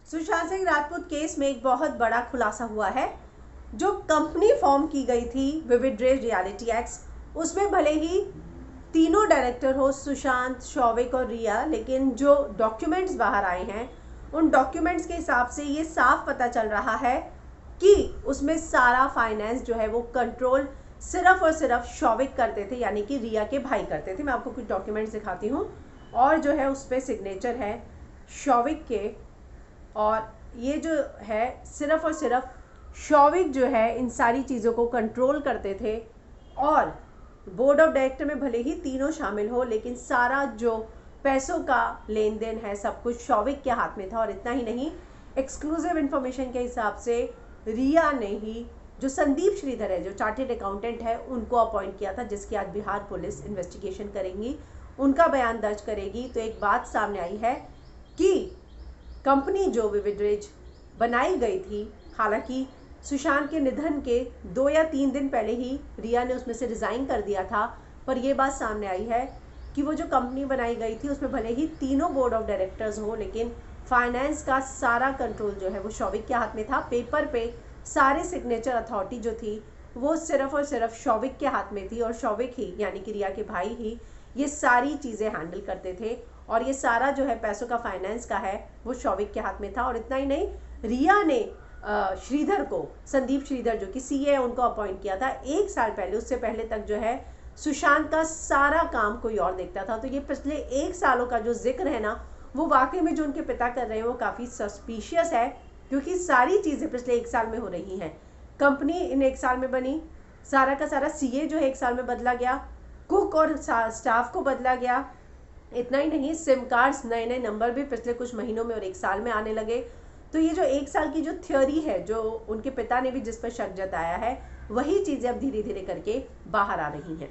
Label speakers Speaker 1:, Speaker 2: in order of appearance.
Speaker 1: Sushant Singh Rajput case में एक बहुत बड़ा खुलासा हुआ है। जो कंपनी फॉर्म की गई थी विविड रे रियलिटी एक्ट्स, उसमें भले ही तीनों डायरेक्टर हो, सुशांत, शौविक और रिया, लेकिन जो डॉक्यूमेंट्स बाहर आए हैं उन डॉक्यूमेंट्स के हिसाब से ये साफ पता चल रहा है कि उसमें सारा फाइनेंस जो है वो कंट्रोल सिर्फ और सिर्फ शौविक करते थे, यानी कि रिया के भाई करते थे। मैं आपको कुछ डॉक्यूमेंट्स दिखाती हूँ और जो है उस पर सिग्नेचर है शौविक के, और ये जो है सिर्फ और सिर्फ शौविक जो है इन सारी चीज़ों को कंट्रोल करते थे। और बोर्ड ऑफ डायरेक्टर में भले ही तीनों शामिल हो, लेकिन सारा जो पैसों का लेन देन है सब कुछ शौविक के हाथ में था। और इतना ही नहीं, एक्सक्लूसिव इन्फॉर्मेशन के हिसाब से रिया ने ही जो संदीप श्रीधर है, जो चार्टेड अकाउंटेंट है, उनको अपॉइंट किया था, जिसकी आज बिहार पुलिस इन्वेस्टिगेशन करेंगी, उनका बयान दर्ज करेगी। तो एक बात सामने आई है कि कंपनी जो विविड रेज बनाई गई थी, हालांकि सुशांत के निधन के 2 या 3 दिन पहले ही रिया ने उसमें से रिज़ाइन कर दिया था, पर यह बात सामने आई है कि वो जो कंपनी बनाई गई थी उसमें भले ही तीनों बोर्ड ऑफ डायरेक्टर्स हो, लेकिन फाइनेंस का सारा कंट्रोल जो है वो शौविक के हाथ में था। पेपर पे सारे सिग्नेचर अथॉरिटी जो थी वो सिर्फ और सिर्फ शौविक के हाथ में थी, और शौविक ही यानी कि रिया के भाई ही ये सारी चीज़ें हैंडल करते थे। और ये सारा जो है पैसों का फाइनेंस का है वो शौविक के हाथ में था। और इतना ही नहीं, रिया ने श्रीधर को, संदीप श्रीधर जो कि सीए है, उनको अपॉइंट किया था 1 साल पहले। उससे पहले तक जो है सुशांत का सारा काम कोई और देखता था। तो ये पिछले 1 सालों का जो जिक्र है ना, वो वाकई में जो उनके पिता कर रहे हैं वो काफ़ी सस्पिशियस है, क्योंकि सारी चीज़ें पिछले 1 साल में हो रही हैं। कंपनी इन 1 साल में बनी, सारा का सारा सीए जो है 1 साल में बदला गया, कुक और स्टाफ को बदला गया। इतना ही नहीं, सिम कार्ड्स, नए नए नंबर भी पिछले कुछ महीनों में और 1 साल में आने लगे। तो ये जो 1 साल की जो थ्योरी है, जो उनके पिता ने भी जिस पर शक जताया है, वही चीज़ें अब धीरे धीरे करके बाहर आ रही हैं।